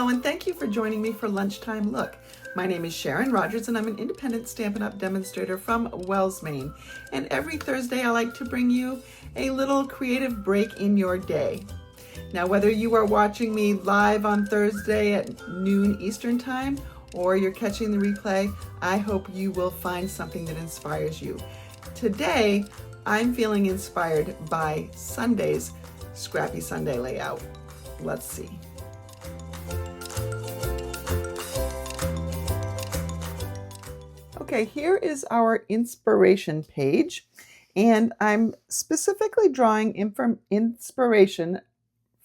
Hello, and thank you for joining me for Lunchtime Look. My name is Sharon Rogers, and I'm an independent Stampin' Up! Demonstrator from Wells, Maine. And every Thursday, I like to bring you a little creative break in your day. Now, whether you are watching me live on Thursday at noon Eastern Time, or you're catching the replay, I hope you will find something that inspires you. Today, I'm feeling inspired by Sunday's Scrappy Sunday layout. Let's see. Okay, here is our inspiration page, and I'm specifically drawing inspiration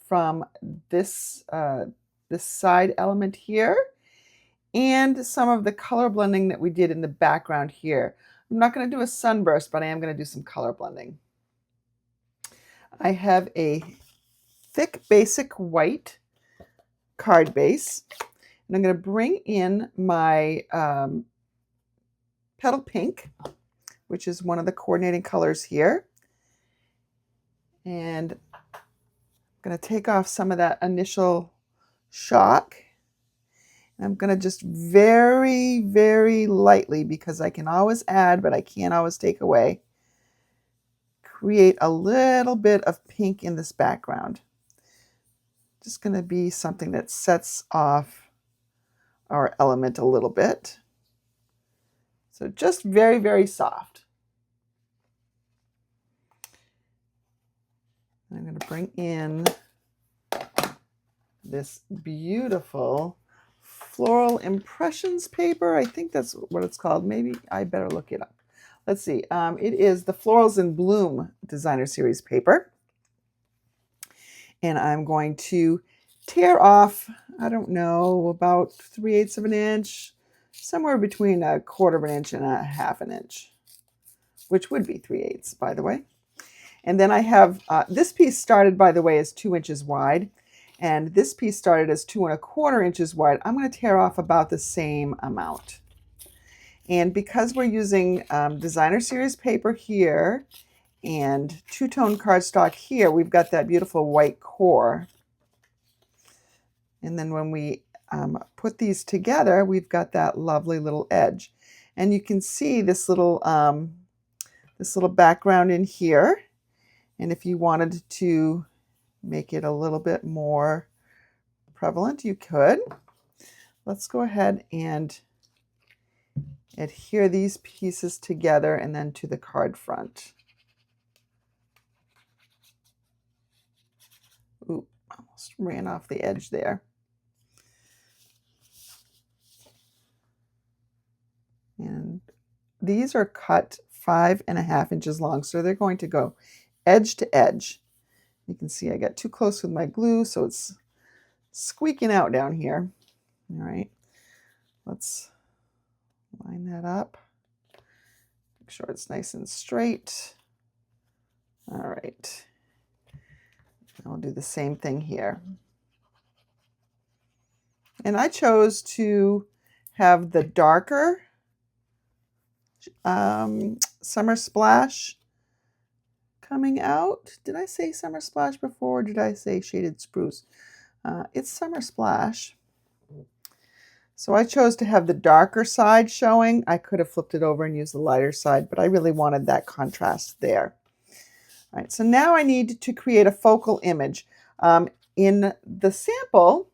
from this, this side element here and some of the color blending that we did in the background here. I'm not going to do a sunburst, but I am going to do some color blending. I have a thick basic white card base, and I'm going to bring in my petal pink, which is one of the coordinating colors here. And I'm going to take off some of that initial shock. I'm going to just very, very lightly, because I can always add, but I can't always take away, create a little bit of pink in this background. Just going to be something that sets off our element a little bit. So just very, very soft. I'm going to bring in this beautiful floral impressions paper. I think that's what it's called. Maybe I better look it up. Let's see. It is the Florals in Bloom Designer Series paper. And I'm going to tear off, I don't know, about 3/8 of an inch, somewhere between 1/4 of an inch and 1/2 an inch, which would be 3/8, by the way. And then I have, this piece started, by the way, as 2 inches wide, and this piece started as 2 1/4 inches wide. I'm going to tear off about the same amount. And because we're using Designer Series paper here and two-tone cardstock here, we've got that beautiful white core. And then when we put these together, we've got that lovely little edge. And you can see this little background in here. And if you wanted to make it a little bit more prevalent, you could. Let's go ahead and adhere these pieces together and then to the card front. Ooh, almost ran off the edge there. And these are cut 5.5 inches long, so they're going to go edge to edge. You can see I got too close with my glue, so it's squeaking out down here. All right, let's line that up. Make sure it's nice and straight. All right. I'll do the same thing here. And I chose to have the darker Summer Splash coming out. Did I say Summer Splash before? Or did I say Shaded Spruce? It's Summer Splash. So I chose to have the darker side showing. I could have flipped it over and used the lighter side, but I really wanted that contrast there. All right, so now I need to create a focal image. In the sample,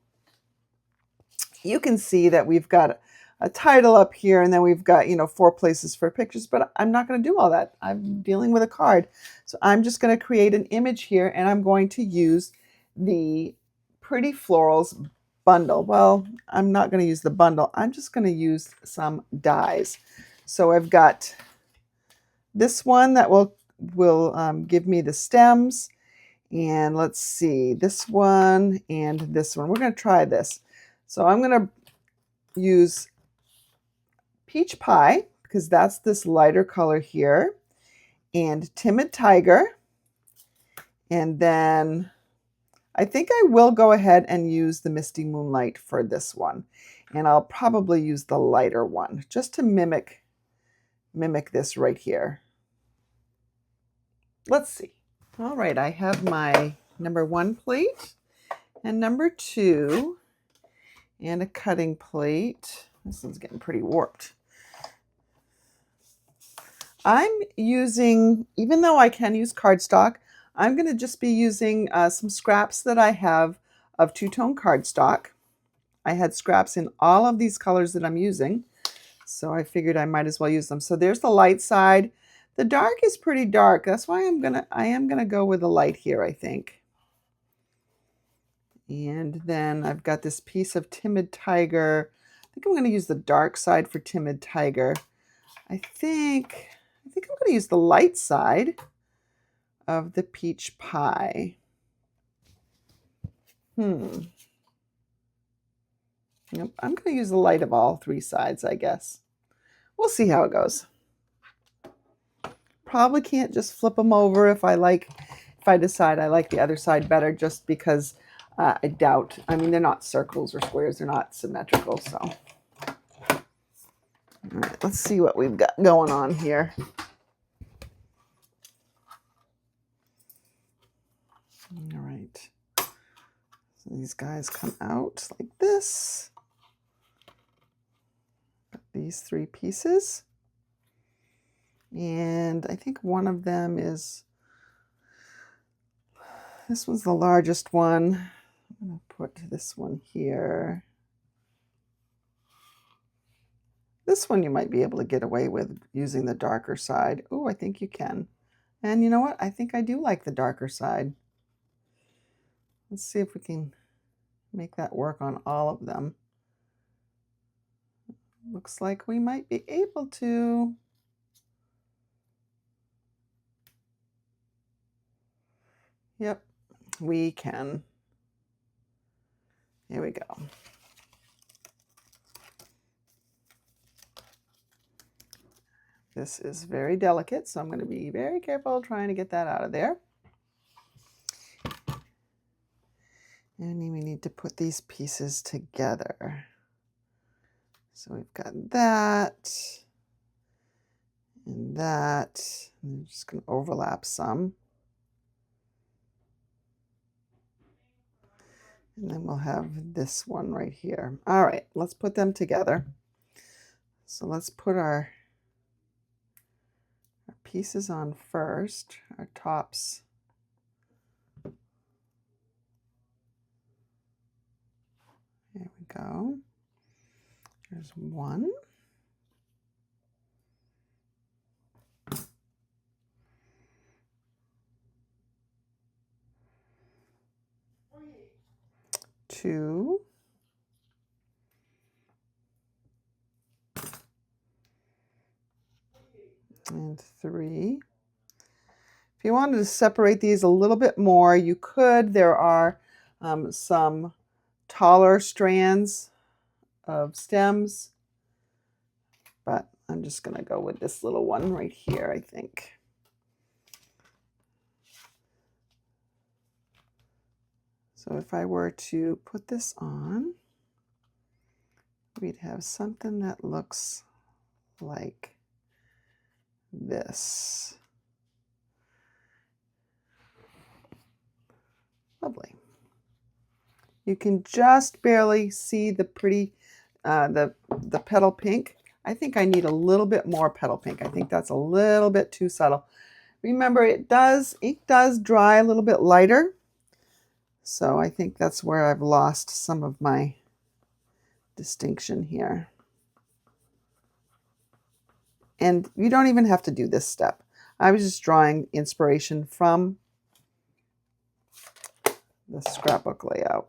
you can see that we've got a title up here, and then we've got, 4 places for pictures, but I'm not going to do all that. I'm dealing with a card. So I'm just going to create an image here, and I'm going to use the Pretty Florals bundle. Well, I'm not going to use the bundle. I'm just going to use some dies. So I've got this one that will give me the stems, and let's see, this one and this one. We're going to try this. So I'm going to use Peach Pie, because that's this lighter color here, and Timid Tiger, and then I think I will go ahead and use the Misty Moonlight for this one, and I'll probably use the lighter one just to mimic this right here. Let's see. All right, I have my number 1 plate and number 2, and a cutting plate. This one's getting pretty warped. I'm using, even though I can use cardstock, I'm going to just be using some scraps that I have of two-tone cardstock. I had scraps in all of these colors that I'm using, so I figured I might as well use them. So there's the light side. The dark is pretty dark. That's why I am gonna go with the light here, I think. And then I've got this piece of Timid Tiger. I think I'm gonna use the dark side for Timid Tiger. I think I'm gonna use the light side of the Peach Pie. Nope, I'm gonna use the light of all three sides, I guess. We'll see how it goes. Probably can't just flip them over if I decide I like the other side better, just because I doubt. I mean, they're not circles or squares. They're not symmetrical. So, all right, let's see what we've got going on here. All right. So these guys come out like this. Got these three pieces. And I think one of them is, this one's the largest one. I'm going to put this one here. This one you might be able to get away with using the darker side. Oh, I think you can. And you know what? I think I do like the darker side. Let's see if we can make that work on all of them. Looks like we might be able to. Yep, we can. Here we go. This is very delicate, so I'm going to be very careful trying to get that out of there. And we need to put these pieces together. So we've got that and that. I'm just going to overlap some. And then we'll have this one right here. All right, let's put them together. So let's put our pieces on first, our tops. There we go. There's one. Two. And three. If you wanted to separate these a little bit more, you could. There are some taller strands of stems, but I'm just going to go with this little one right here, I think. So if I were to put this on, we'd have something that looks like this. Lovely. You can just barely see the pretty, the petal pink. I think I need a little bit more petal pink. I think that's a little bit too subtle. Remember, ink does dry a little bit lighter. So I think that's where I've lost some of my distinction here. And you don't even have to do this step. I was just drawing inspiration from the scrapbook layout.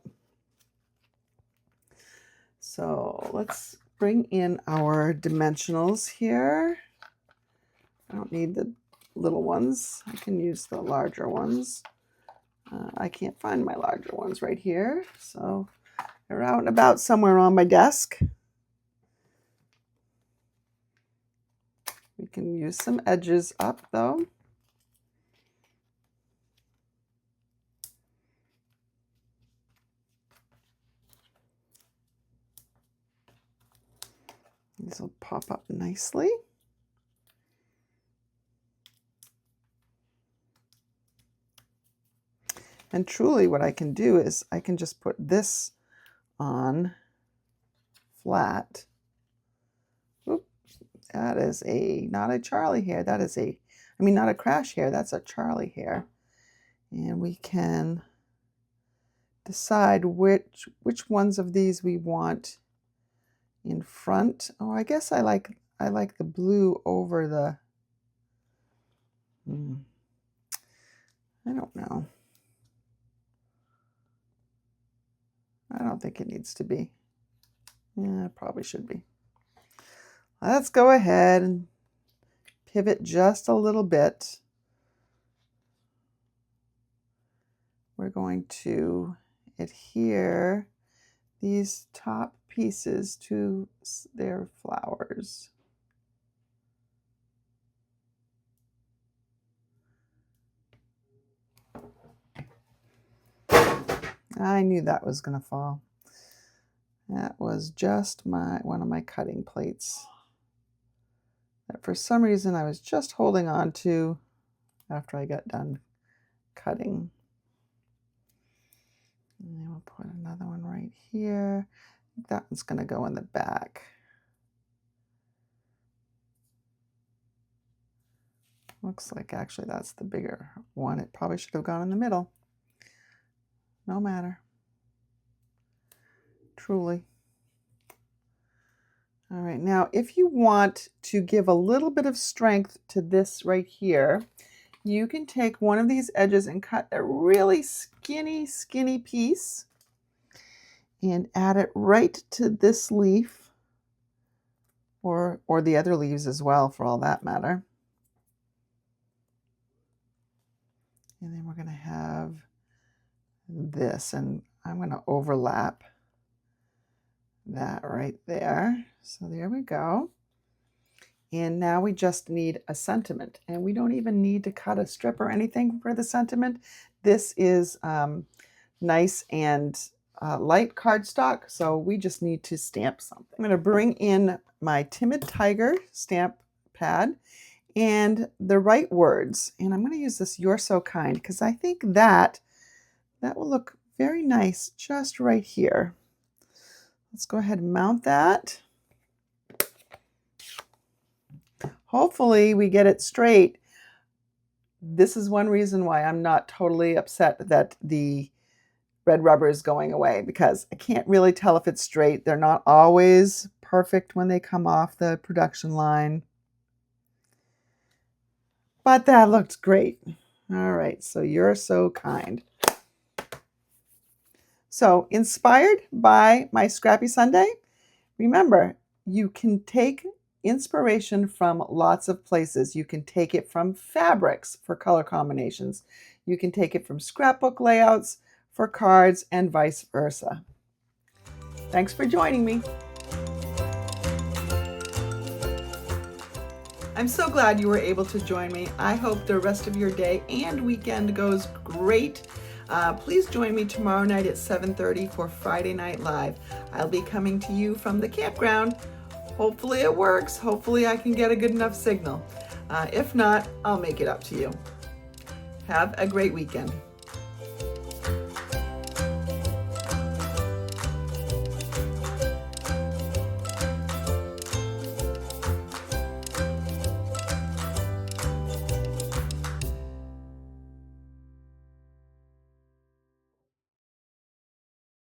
So let's bring in our dimensionals here. I don't need the little ones. I can use the larger ones. I can't find my larger ones right here, so they're out and about somewhere on my desk. We can use some edges up though. These will pop up nicely. And truly what I can do is I can just put this on flat. Oop, that is not a Charlie hair. That is not a crash hair. That's a Charlie hair. And we can decide which ones of these we want in front. Oh, I guess I like the blue over the, I don't know. I don't think it needs to be. Yeah, it probably should be. Let's go ahead and pivot just a little bit. We're going to adhere these top pieces to their flowers. I knew that was going to fall. That was just one of my cutting plates that for some reason I was just holding on to after I got done cutting. And then we'll put another one right here. That one's going to go in the back. Looks like actually that's the bigger one. It probably should have gone in the middle. No matter. Truly. All right, now if you want to give a little bit of strength to this right here, you can take one of these edges and cut a really skinny piece and add it right to this leaf, or the other leaves as well, for all that matter. And then we're going to have this, and I'm going to overlap that right there. So there we go. And now we just need a sentiment, and we don't even need to cut a strip or anything for the sentiment. This is nice and light cardstock, so we just need to stamp something. I'm going to bring in my Timid Tiger stamp pad and the right words, and I'm going to use this "You're So Kind" because I think that will look very nice just right here. Let's go ahead and mount that. Hopefully we get it straight. This is one reason why I'm not totally upset that the red rubber is going away, because I can't really tell if it's straight. They're not always perfect when they come off the production line. But that looked great. All right, so You're So Kind. So inspired by my Scrappy Sunday, remember, you can take inspiration from lots of places. You can take it from fabrics for color combinations. You can take it from scrapbook layouts for cards, and vice versa. Thanks for joining me. I'm so glad you were able to join me. I hope the rest of your day and weekend goes great. Please join me tomorrow night at 7:30 for Friday Night Live. I'll be coming to you from the campground. Hopefully it works. Hopefully I can get a good enough signal. If not, I'll make it up to you. Have a great weekend.